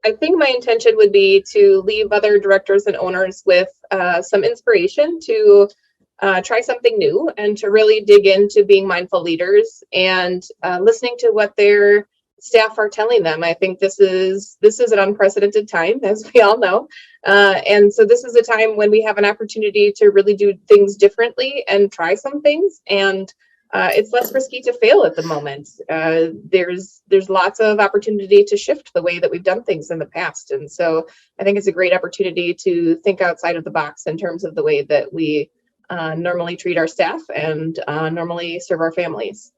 I think my intention would be to leave other directors and owners with some inspiration to try something new and to really dig into being mindful leaders and listening to what their staff are telling them. I think this is an unprecedented time, as we all know. And so this is a time when we have an opportunity to really do things differently and try some things. And it's less risky to fail at the moment. There's lots of opportunity to shift the way that we've done things in the past. And so I think it's a great opportunity to think outside of the box in terms of the way that we normally treat our staff and normally serve our families.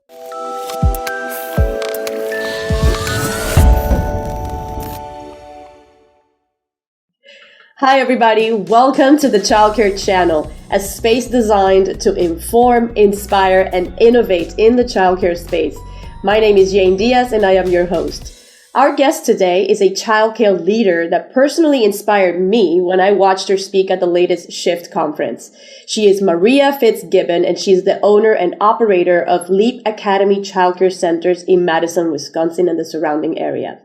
Hi everybody, welcome to the Childcare Channel, a space designed to inform, inspire, and innovate in the childcare space. My name is Jane Diaz and I am your host. Our guest today is a childcare leader that personally inspired me when I watched her speak at the latest Shift conference. She is Maria Fitz-Gibbon and she's the owner and operator of Leap Academy Childcare Centers in Madison, Wisconsin and the surrounding area.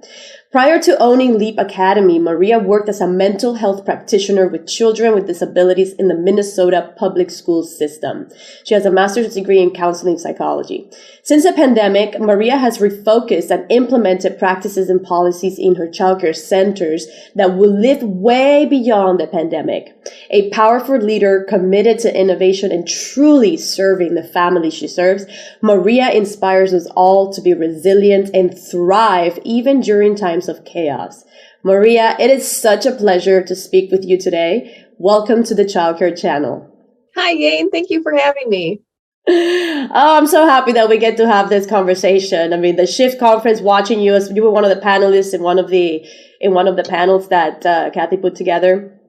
Prior to owning Leap Academy, Maria worked as a mental health practitioner with children with disabilities in the Minnesota public school system. She has a master's degree in counseling psychology. Since the pandemic, Maria has refocused and implemented practices and policies in her childcare centers that will live way beyond the pandemic. A powerful leader committed to innovation and truly serving the family she serves, Maria inspires us all to be resilient and thrive even during times of chaos. Maria, it is such a pleasure to speak with you today. Welcome to the Childcare Channel. Hi, Yane. Thank you for having me. Oh, I'm so happy that we get to have this conversation. I mean, the Shift conference, watching you, as you were one of the panelists in one of the panels that Kathy put together,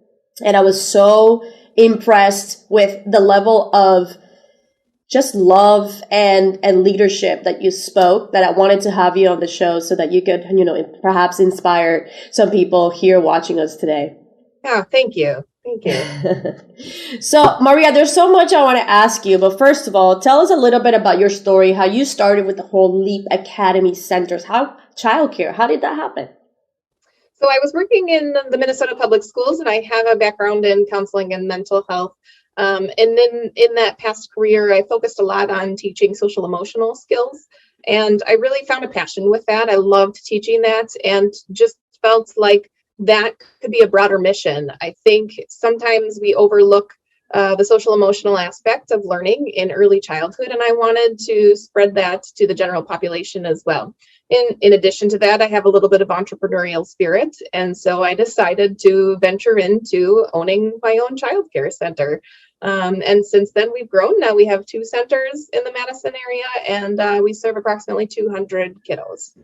and I was so impressed with the level of just love and leadership that you spoke, that I wanted to have you on the show so that you could, perhaps inspire some people here watching us today. Oh, thank you. Thank you. So, Maria, there's so much I want to ask you, but first of all, tell us a little bit about your story, how you started with the whole Leap Academy Centers, childcare, how did that happen? So I was working in the Minnesota public schools and I have a background in counseling and mental health. And then in that past career, I focused a lot on teaching social emotional skills. And I really found a passion with that. I loved teaching that and just felt like that could be a broader mission. I think sometimes we overlook the social emotional aspect of learning in early childhood, and I wanted to spread that to the general population as well. In addition to that, I have a little bit of entrepreneurial spirit, and so I decided to venture into owning my own childcare center. And since then, we've grown. Now we have 2 centers in the Madison area, and we serve approximately 200 kiddos.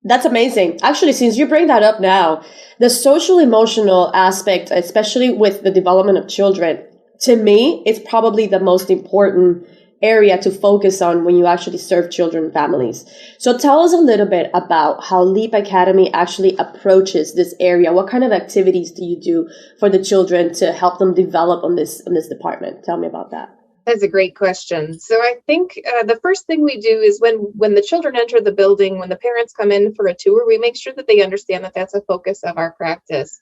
That's amazing. Actually, since you bring that up now, the social emotional aspect, especially with the development of children, to me, it's probably the most important area to focus on when you actually serve children and families. So tell us a little bit about how Leap Academy actually approaches this area. What kind of activities do you do for the children to help them develop on this department? Tell me about that. That's a great question. So I think the first thing we do is when the children enter the building, when the parents come in for a tour, we make sure that they understand that that's a focus of our practice.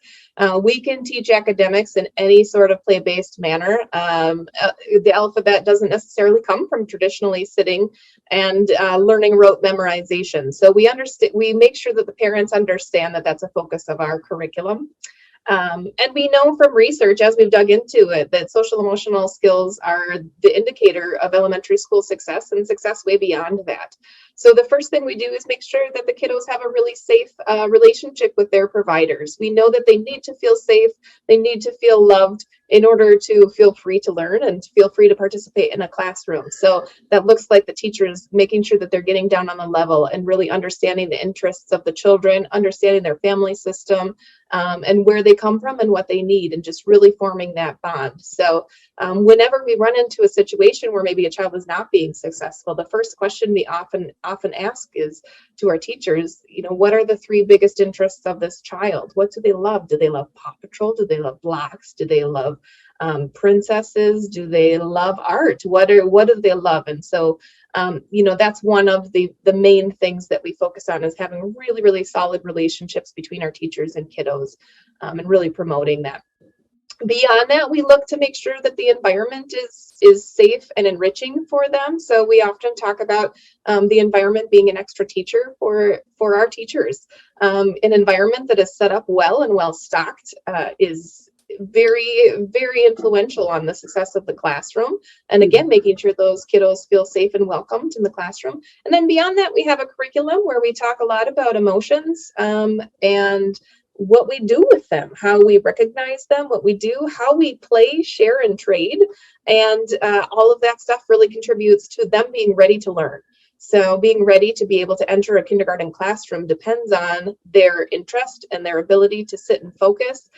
We can teach academics in any sort of play-based manner. The alphabet doesn't necessarily come from traditionally sitting and learning rote memorization. So we make sure that the parents understand that that's a focus of our curriculum. And we know from research, as we've dug into it, that social emotional skills are the indicator of elementary school success and success way beyond that. So the first thing we do is make sure that the kiddos have a really safe relationship with their providers. We know that they need to feel safe, they need to feel loved in order to feel free to learn and to feel free to participate in a classroom. So that looks like the teachers making sure that they're getting down on the level and really understanding the interests of the children, understanding their family system, and where they come from and what they need, and just really forming that bond. So whenever we run into a situation where maybe a child is not being successful, the first question we often ask is to our teachers, what are the 3 biggest interests of this child? What do they love? Do they love Paw Patrol? Do they love blocks? Do they love princesses? Do they love art? What do they love? And so, that's one of the main things that we focus on, is having really, really solid relationships between our teachers and kiddos, and really promoting that. Beyond that, we look to make sure that the environment is safe and enriching for them. So we often talk about the environment being an extra teacher for our teachers. An environment that is set up well and well stocked is very, very influential on the success of the classroom. And again, making sure those kiddos feel safe and welcomed in the classroom. And then beyond that, we have a curriculum where we talk a lot about emotions, and what we do with them, how we recognize them, what we do, how we play, share, and trade. And all of that stuff really contributes to them being ready to learn. So being ready to be able to enter a kindergarten classroom depends on their interest and their ability to sit and focus,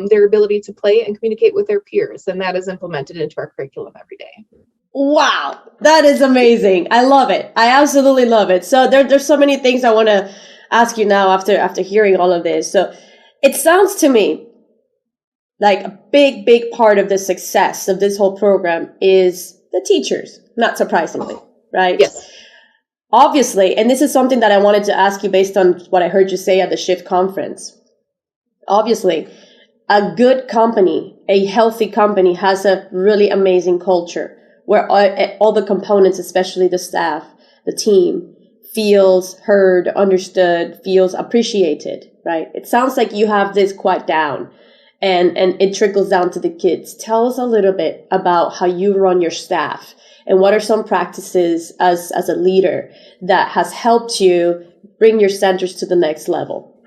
their ability to play and communicate with their peers. And that is implemented into our curriculum every day. Wow, that is amazing. I love it. I absolutely love it. So there's so many things I want to ask you now after hearing all of this. So it sounds to me like a big part of the success of this whole program is the teachers, not surprisingly, right? Yes. Obviously, and this is something that I wanted to ask you based on what I heard you say at the Shift conference. Obviously, a good company, a healthy company, has a really amazing culture where all the components, especially the staff, the team, feels heard, understood, feels appreciated, right? It sounds like you have this quite down, and it trickles down to the kids. Tell us a little bit about how you run your staff, and what are some practices as a leader that has helped you bring your centers to the next level?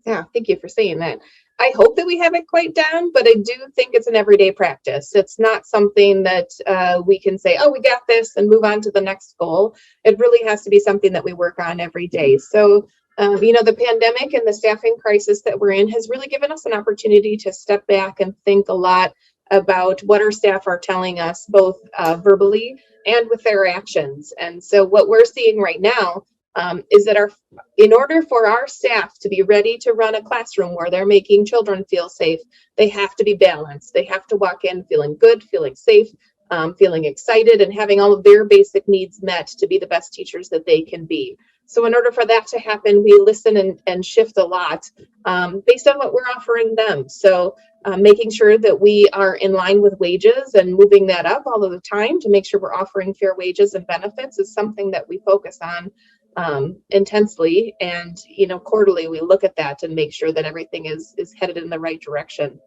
Yeah, thank you for saying that. I hope that we have it quite down, but I do think it's an everyday practice. It's not something that we can say, oh, we got this and move on to the next goal. It really has to be something that we work on every day. So, the pandemic and the staffing crisis that we're in has really given us an opportunity to step back and think a lot about what our staff are telling us, both verbally and with their actions. And so what we're seeing right now is that in order for our staff to be ready to run a classroom where they're making children feel safe, they have to be balanced. They have to walk in feeling good, feeling safe, feeling excited, and having all of their basic needs met to be the best teachers that they can be. So in order for that to happen, we listen and shift a lot based on what we're offering them. So making sure that we are in line with wages and moving that up all of the time to make sure we're offering fair wages and benefits is something that we focus on intensely. And, quarterly, we look at that and make sure that everything is headed in the right direction.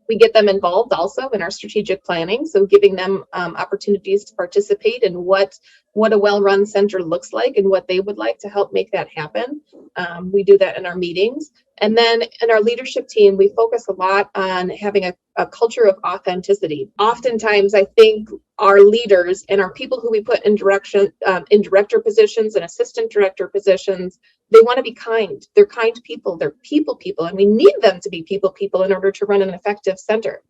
We get them involved also in our strategic planning, so giving them opportunities to participate in what a well-run center looks like and what they would like to help make that happen. We do that in our meetings. And then in our leadership team, we focus a lot on having a culture of authenticity. Oftentimes, I think our leaders and our people who we put in director positions and assistant director positions, they want to be kind. They're kind people. They're people, and we need them to be people in order to run an effective center.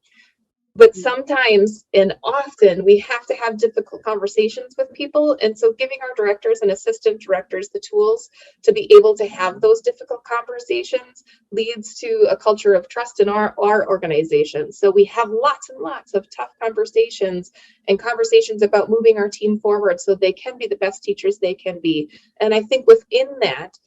But sometimes and often we have to have difficult conversations with people. And so giving our directors and assistant directors the tools to be able to have those difficult conversations leads to a culture of trust in our organization. So we have lots and lots of tough conversations and conversations about moving our team forward so they can be the best teachers they can be. And I think within that,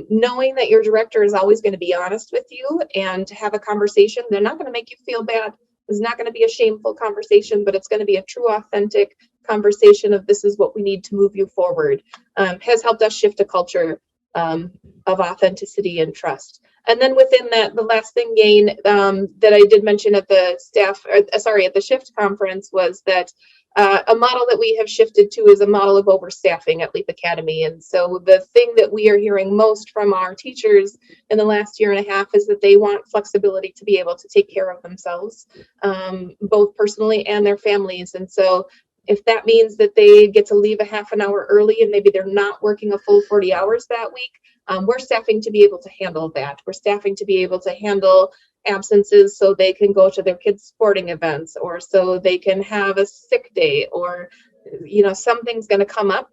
knowing that your director is always going to be honest with you and to have a conversation, they're not going to make you feel bad. It's not going to be a shameful conversation, but it's going to be a true, authentic conversation of this is what we need to move you forward, has helped us shift a culture of authenticity and trust. And then within that, the last thing, Yane, that I did mention at the at the Shift conference was that a model that we have shifted to is a model of overstaffing at Leap Academy. And so the thing that we are hearing most from our teachers in the last year and a half is that they want flexibility to be able to take care of themselves, both personally and their families. And so if that means that they get to leave a half an hour early and maybe they're not working a full 40 hours that week, we're staffing to be able to handle that. We're staffing to be able to handle absences so they can go to their kids' sporting events, or so they can have a sick day, or something's going to come up.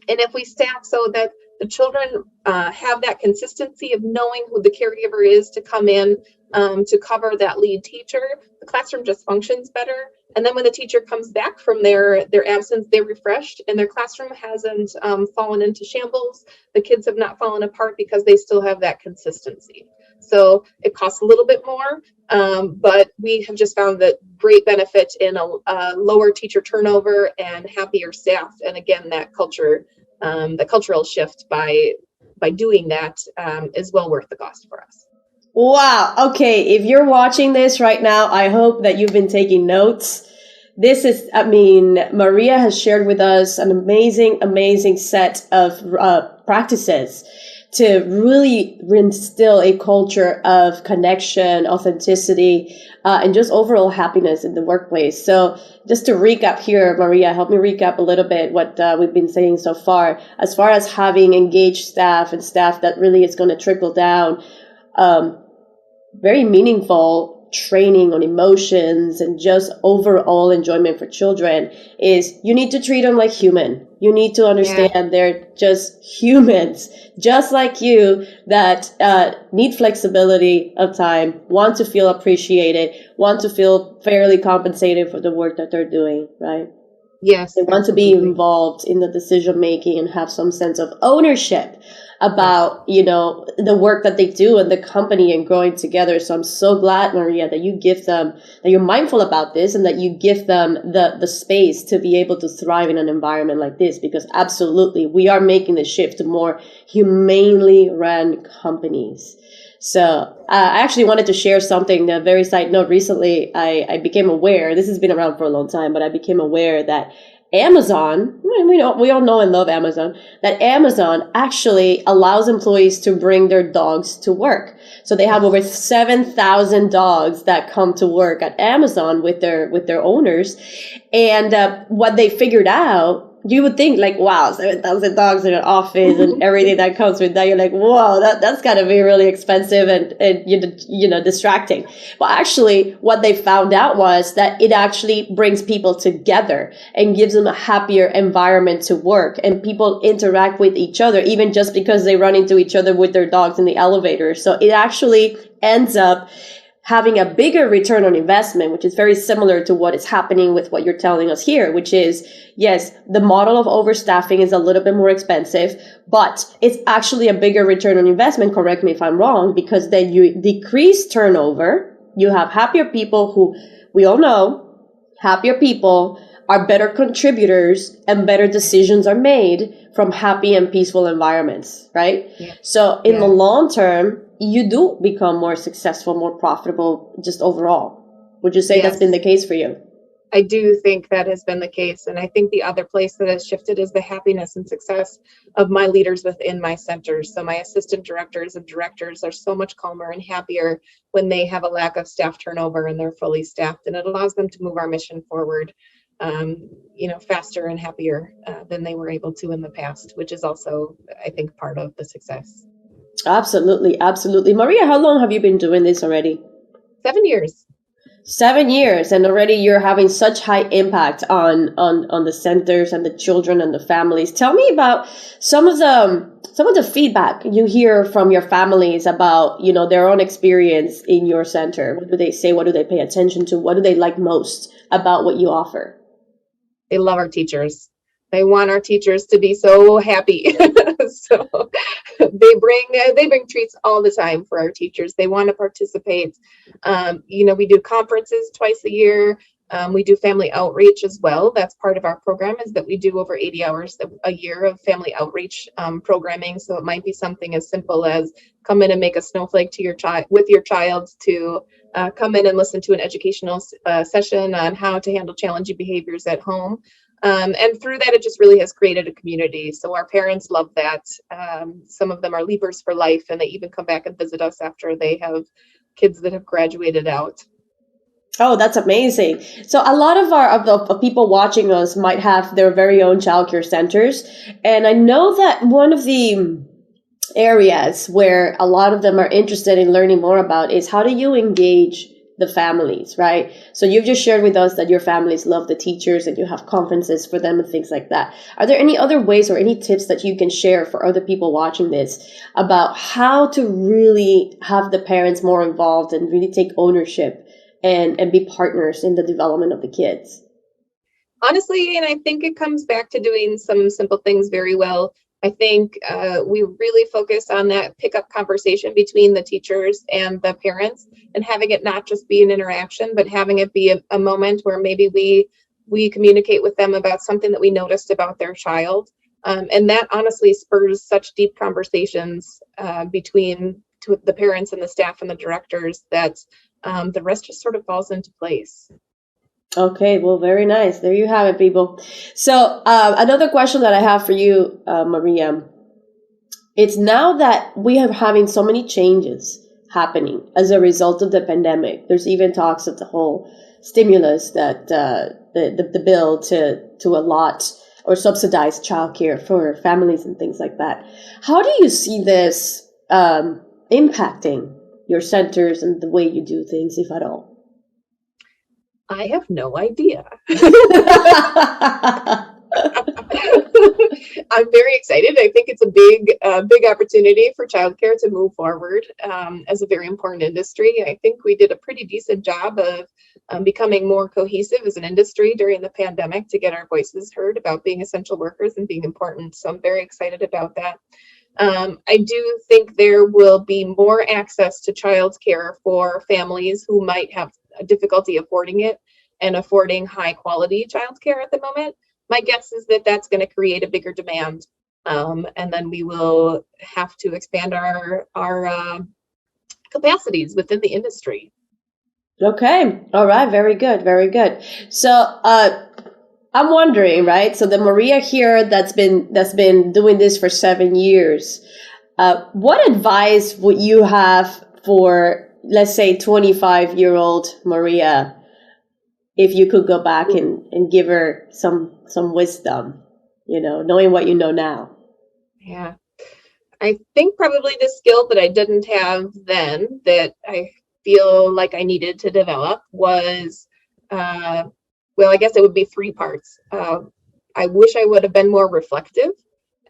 And if we staff so that the children have that consistency of knowing who the caregiver is to come in to cover that lead teacher, the classroom just functions better. And then when the teacher comes back from their absence, they're refreshed and their classroom hasn't fallen into shambles. The kids have not fallen apart because they still have that consistency. So it costs a little bit more, but we have just found that great benefit in a lower teacher turnover and happier staff. And again, that culture, the cultural shift by doing that is well worth the cost for us. Wow. Okay. If you're watching this right now, I hope that you've been taking notes. This is, Maria has shared with us an amazing set of practices to really instill a culture of connection, authenticity, and just overall happiness in the workplace. So just to recap here, Maria, help me recap a little bit what we've been saying so far, as far as having engaged staff and staff that really is going to trickle down, very meaningful training on emotions and just overall enjoyment for children is you need to treat them like human. You need to understand they're just humans, just like you, that need flexibility of time, want to feel appreciated, want to feel fairly compensated for the work that they're doing, right? Yes. They want to be involved in the decision making and have some sense of ownership about, the work that they do in the company and growing together. So I'm so glad, Maria, that you give them, that you're mindful about this and that you give them the space to be able to thrive in an environment like this, because absolutely we are making the shift to more humanely run companies. So I actually wanted to share something, a very side note. Recently, I became aware, this has been around for a long time, but I became aware that Amazon, we all know and love Amazon, that Amazon actually allows employees to bring their dogs to work. So they have over 7,000 dogs that come to work at Amazon with their owners. And what they figured out, you would think like, wow, 7,000 dogs in an office and everything that comes with that. You're like, whoa, that's got to be really expensive and distracting. But actually what they found out was that it actually brings people together and gives them a happier environment to work, and people interact with each other, even just because they run into each other with their dogs in the elevator. So it actually ends up having a bigger return on investment, which is very similar to what is happening with what you're telling us here, which is, yes, the model of overstaffing is a little bit more expensive, but it's actually a bigger return on investment, correct me if I'm wrong, because then you decrease turnover, you have happier people who, we all know, happier people are better contributors and better decisions are made from happy and peaceful environments, right? Yeah. So in the long term, you do become more successful, more profitable, just overall. Would you say that's been the case for you? I do think that has been the case. And I think the other place that has shifted is the happiness and success of my leaders within my centers. So my assistant directors and directors are so much calmer and happier when they have a lack of staff turnover and they're fully staffed. And it allows them to move our mission forward, faster and happier than they were able to in the past, which is also, I think, part of the success. Absolutely. Absolutely. Maria, how long have you been doing this already? 7 years. 7 years, and already you're having such high impact on the centers and the children and the families. Tell me about some of the feedback you hear from your families about, their own experience in your center. What do they say? What do they pay attention to? What do they like most about what you offer? They love our teachers. They want our teachers to be so happy. So they bring treats all the time for our teachers. They want to participate. We do conferences twice a year. We do family outreach as well. That's part of our program, is that we do over 80 hours a year of family outreach programming. So it might be something as simple as come in and make a snowflake to your child with your child, to come in and listen to an educational session on how to handle challenging behaviors at home. And through that, it just really has created a community. So our parents love that. Some of them are leapers for life, and they even come back and visit us after they have kids that have graduated out. Oh, that's amazing. So a lot of the people watching us might have their very own childcare centers. And I know that one of the areas where a lot of them are interested in learning more about is how do you engage the families, right? So you've just shared with us that your families love the teachers and you have conferences for them and things like that. Are there any other ways or any tips that you can share for other people watching this about how to really have the parents more involved and really take ownership and be partners in the development of the kids? Honestly, and I think it comes back to doing some simple things very well. I think we really focus on that pickup conversation between the teachers and the parents, and having it not just be an interaction, but having it be a moment where maybe we communicate with them about something that we noticed about their child. And that honestly spurs such deep conversations between the parents and the staff and the directors that the rest just sort of falls into place. Okay, well, very nice. There you have it, people. So another question that I have for you, Maria, it's now that we are having so many changes happening as a result of the pandemic. There's even talks of the whole stimulus that the bill to allot or subsidize childcare for families and things like that. How do you see this impacting your centers and the way you do things, if at all? I have no idea. I'm very excited. I think it's a big opportunity for childcare to move forward as a very important industry. I think we did a pretty decent job of becoming more cohesive as an industry during the pandemic to get our voices heard about being essential workers and being important. So I'm very excited about that. I do think there will be more access to childcare for families who might have a difficulty affording it and affording high quality childcare at the moment. My guess is that that's going to create a bigger demand, and then we will have to expand our capacities within the industry. Okay. All right. Very good. Very good. So I'm wondering, right? So the Maria here that's been doing this for 7 years, what advice would you have for, let's say, 25-year-old Maria, if you could go back and give her some wisdom, knowing what you know now? Yeah. I think probably the skill that I didn't have then that I feel like I needed to develop was, well, I guess it would be three parts. I wish I would have been more reflective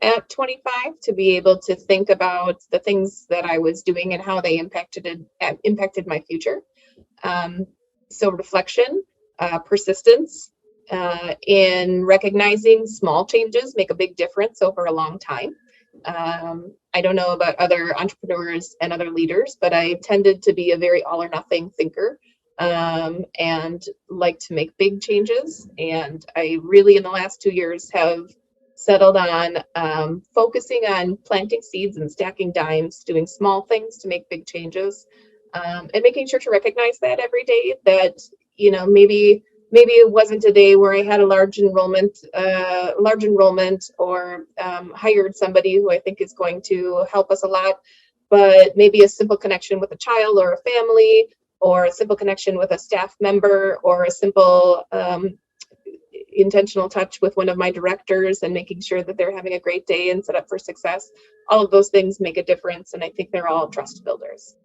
at 25 to be able to think about the things that I was doing and how they impacted my future. So reflection, persistence, in recognizing small changes make a big difference over a long time. I don't know about other entrepreneurs and other leaders, but I tended to be a very all or nothing thinker, and like to make big changes. And I really, in the last 2 years, have settled on focusing on planting seeds and stacking dimes, doing small things to make big changes, and making sure to recognize that every day that, maybe it wasn't a day where I had a large enrollment or hired somebody who I think is going to help us a lot, but maybe a simple connection with a child or a family, or a simple connection with a staff member, or a simple intentional touch with one of my directors and making sure that they're having a great day and set up for success. All of those things make a difference, and I think they're all trust builders.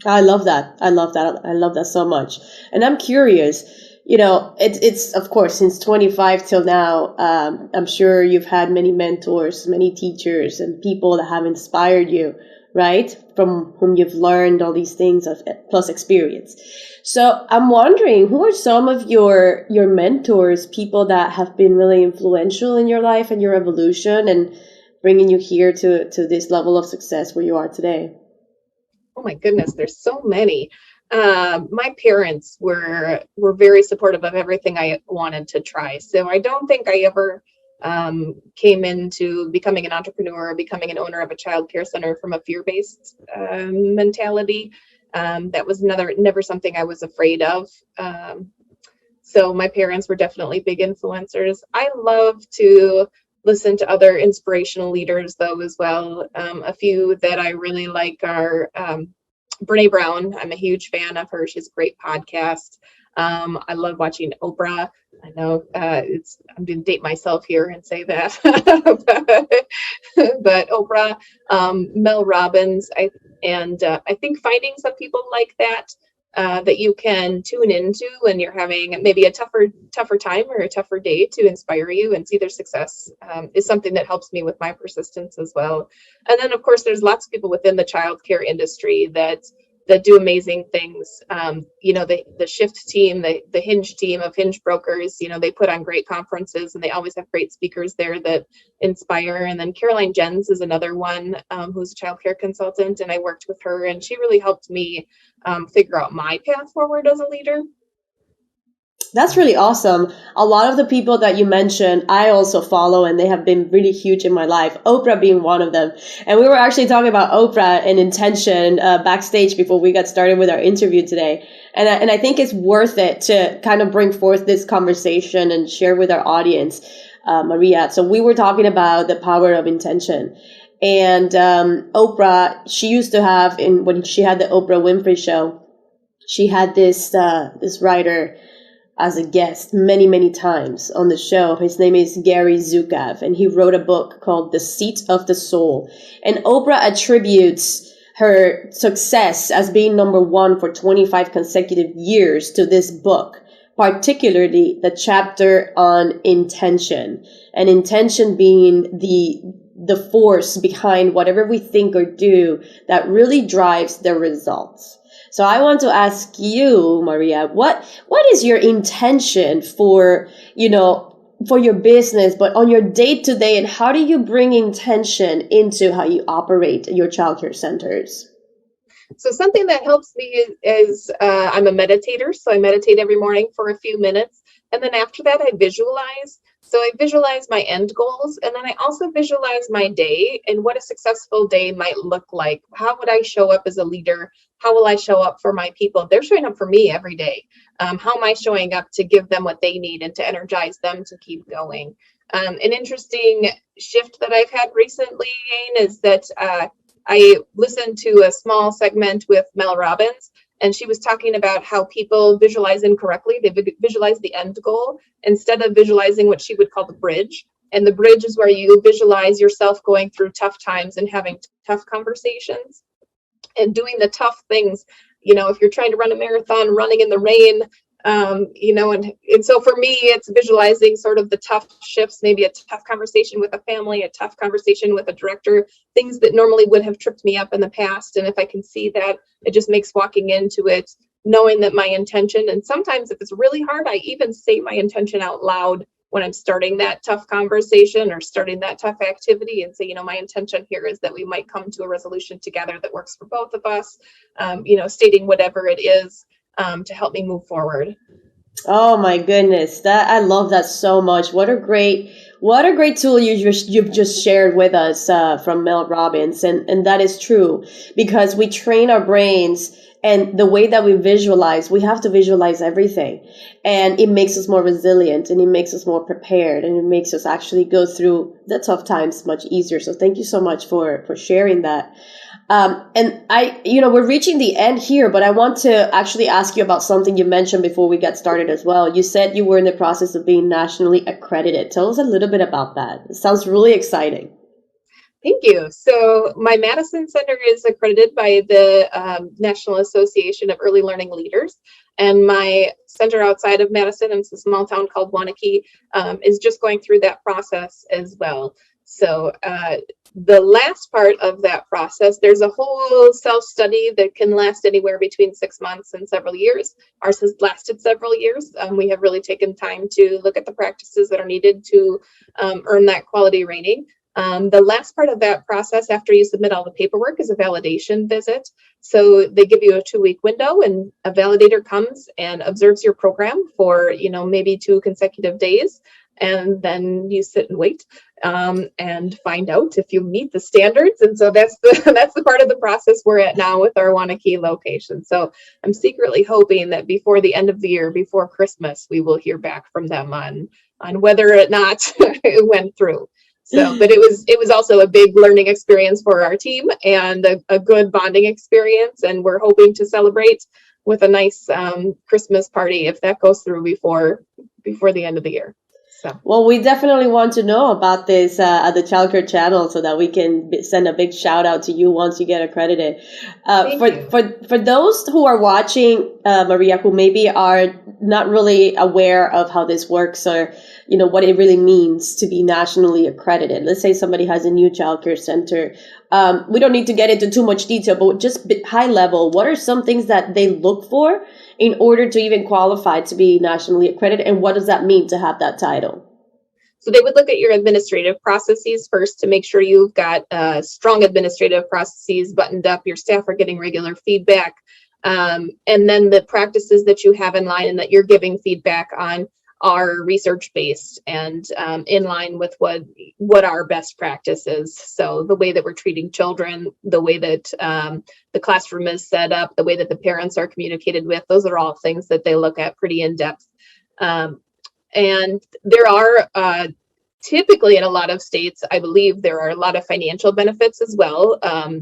I love that. I love that so much. And I'm curious, it's of course, since 25 till now, I'm sure you've had many mentors, many teachers and people that have inspired you, right? From whom you've learned all these things plus experience. So I'm wondering, who are some of your mentors, people that have been really influential in your life and your evolution and bringing you here to this level of success where you are today? Oh my goodness, there's so many. My parents were very supportive of everything I wanted to try. So I don't think I ever came into becoming an entrepreneur or becoming an owner of a child care center from a fear-based mentality. That was never something I was afraid of. So my parents were definitely big influencers. I love to listen to other inspirational leaders, though, as well. A few that I really like are Brene Brown. I'm a huge fan of her. She has a great podcast. I love watching Oprah. I know I'm going to date myself here and say that, but Oprah, Mel Robbins, I think finding some people like that that you can tune into when you're having maybe a tougher time or a tougher day to inspire you and see their success is something that helps me with my persistence as well. And then, of course, there's lots of people within the childcare industry that do amazing things. The Shift team, the Hinge team of Hinge brokers, they put on great conferences and they always have great speakers there that inspire. And then Caroline Jens is another one who's a childcare consultant, and I worked with her, and she really helped me figure out my path forward as a leader. That's really awesome. A lot of the people that you mentioned, I also follow, and they have been really huge in my life, Oprah being one of them. And we were actually talking about Oprah and Intention backstage before we got started with our interview today. And I think it's worth it to kind of bring forth this conversation and share with our audience, Maria. So we were talking about the power of intention. And Oprah, she used to have, when she had the Oprah Winfrey Show, she had this writer as a guest many, many times on the show. His name is Gary Zukav, and he wrote a book called The Seat of the Soul. And Oprah attributes her success as being number one for 25 consecutive years to this book, particularly the chapter on intention, and intention being the force behind whatever we think or do that really drives the results. So I want to ask you, Maria, what is your intention for your business, but on your day-to-day, and how do you bring intention into how you operate your childcare centers? So something that helps me is I'm a meditator, so I meditate every morning for a few minutes, and then after that I visualize. So I visualize my end goals, and then I also visualize my day and what a successful day might look like. How would I show up as a leader? How will I show up for my people? They're showing up for me every day. How am I showing up to give them what they need and to energize them to keep going? An interesting shift that I've had recently, Yane, is that I listened to a small segment with Mel Robbins, and she was talking about how people visualize incorrectly. They visualize the end goal instead of visualizing what she would call the bridge. And the bridge is where you visualize yourself going through tough times and having tough conversations and doing the tough things. If you're trying to run a marathon, running in the rain, and so for me, it's visualizing sort of the tough shifts, maybe a tough conversation with a family, a tough conversation with a director, things that normally would have tripped me up in the past. And if I can see that, it just makes walking into it, knowing that my intention, and sometimes if it's really hard, I even say my intention out loud when I'm starting that tough conversation or starting that tough activity, and say, my intention here is that we might come to a resolution together that works for both of us, stating whatever it is to help me move forward. Oh my goodness, I love that so much. What a great tool you've just shared with us from Mel Robbins, and that is true, because we train our brains, and the way that we have to visualize everything, and it makes us more resilient, and it makes us more prepared, and it makes us actually go through the tough times much easier. So thank you so much for sharing that. And we're reaching the end here, but I want to actually ask you about something you mentioned before we got started as well. You said you were in the process of being nationally accredited. Tell us a little bit about that. It sounds really exciting. Thank you. So my Madison Center is accredited by the National Association of Early Learning Leaders. And my center outside of Madison, it's a small town called Waunakee, is just going through that process as well. So the last part of that process, there's a whole self-study that can last anywhere between 6 months and several years. Ours has lasted several years. We have really taken time to look at the practices that are needed to earn that quality rating. The last part of that process, after you submit all the paperwork, is a validation visit. So they give you a 2-week window, and a validator comes and observes your program for, maybe 2 consecutive days. And then you sit and wait and find out if you meet the standards. And so that's the part of the process we're at now with our Waunakee location. So I'm secretly hoping that before the end of the year, before Christmas, we will hear back from them on whether or not it went through. So, but it was also a big learning experience for our team and a good bonding experience. And we're hoping to celebrate with a nice Christmas party if that goes through before the end of the year. So. Well, we definitely want to know about this at the Childcare Channel so that we can send a big shout out to you once you get accredited. For those who are watching, Maria, who maybe are not really aware of how this works or, what it really means to be nationally accredited. Let's say somebody has a new childcare center. We don't need to get into too much detail, but just high level, what are some things that they look for in order to even qualify to be nationally accredited? And what does that mean to have that title? So they would look at your administrative processes first to make sure you've got strong administrative processes buttoned up, your staff are getting regular feedback, and then the practices that you have in line and that you're giving feedback on are research-based and in line with what our best practice is. So the way that we're treating children, the way that the classroom is set up, the way that the parents are communicated with, those are all things that they look at pretty in depth. And there are typically in a lot of states, I believe there are a lot of financial benefits as well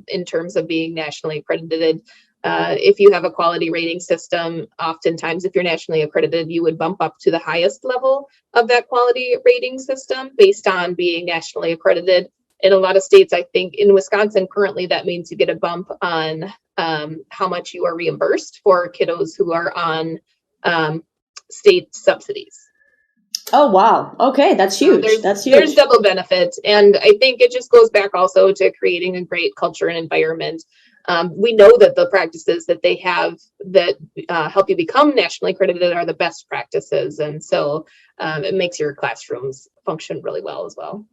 in terms of being nationally accredited. If you have a quality rating system, oftentimes if you're nationally accredited, you would bump up to the highest level of that quality rating system based on being nationally accredited. In a lot of states, I think in Wisconsin currently, that means you get a bump on how much you are reimbursed for kiddos who are on state subsidies. Oh, wow. Okay, that's huge. That's huge. There's double benefits. And I think it just goes back also to creating a great culture and environment. We know that the practices that they have that help you become nationally accredited are the best practices. And so it makes your classrooms function really well as well.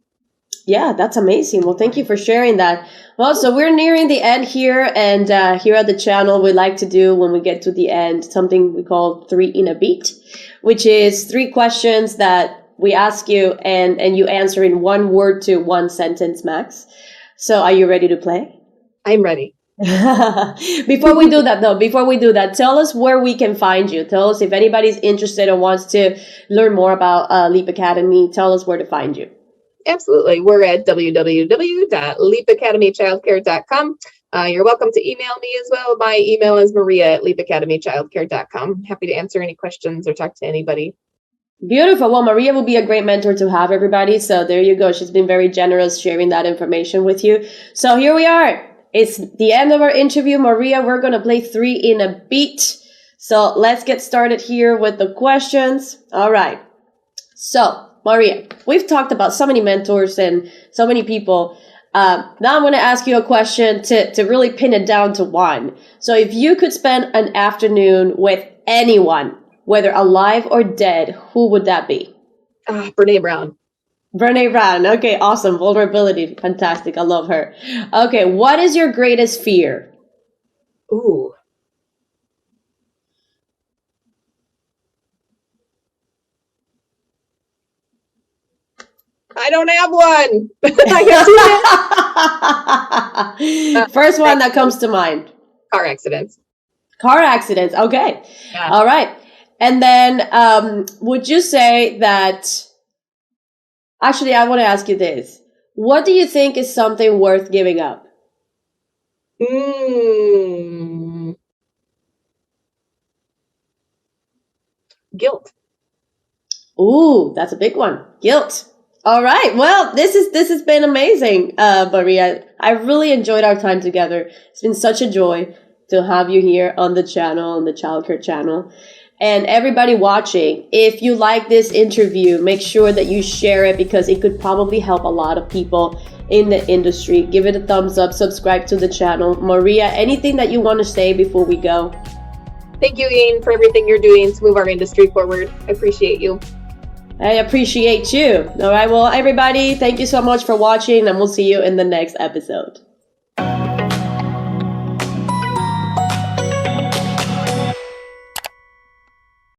Yeah, that's amazing. Well, thank you for sharing that. Well, so we're nearing the end here. And here at the channel, we like to do when we get to the end, something we call 3 in a beat, which is 3 questions that we ask you and you answer in 1 word to 1 sentence max. So are you ready to play? I'm ready. Before we do that, tell us where we can find you. Tell us if anybody's interested or wants to learn more about Leap Academy. Tell us where to find you. Absolutely. We're at www.leapacademychildcare.com. You're welcome to email me as well. My email is maria@leapacademychildcare.com. Happy to answer any questions or talk to anybody. Beautiful. Well, Maria will be a great mentor to have, everybody. So there you go. She's been very generous sharing that information with you. So here we are. It's the end of our interview. Maria, we're going to play 3 in a beat. So let's get started here with the questions. All right. So Maria, we've talked about so many mentors and so many people. Now I'm going to ask you a question to really pin it down to 1. So if you could spend an afternoon with anyone, whether alive or dead, who would that be? Brene Brown. Brene Brown. Okay, awesome. Vulnerability. Fantastic. I love her. Okay, what is your greatest fear? Ooh. I don't have one. First one that comes to mind. Car accidents. Car accidents. Okay. Yeah. All right. And then would you say that, actually, I want to ask you this. What do you think is something worth giving up? Guilt. Ooh, that's a big one. Guilt. All right. Well, this has been amazing, Maria. I really enjoyed our time together. It's been such a joy to have you here on the channel, on the Childcare Channel. And everybody watching, if you like this interview, make sure that you share it because it could probably help a lot of people in the industry. Give it a thumbs up, subscribe to the channel. Maria, anything that you want to say before we go? Thank you, Ian, for everything you're doing to move our industry forward. I appreciate you. I appreciate you. All right. Well, everybody, thank you so much for watching, and we'll see you in the next episode.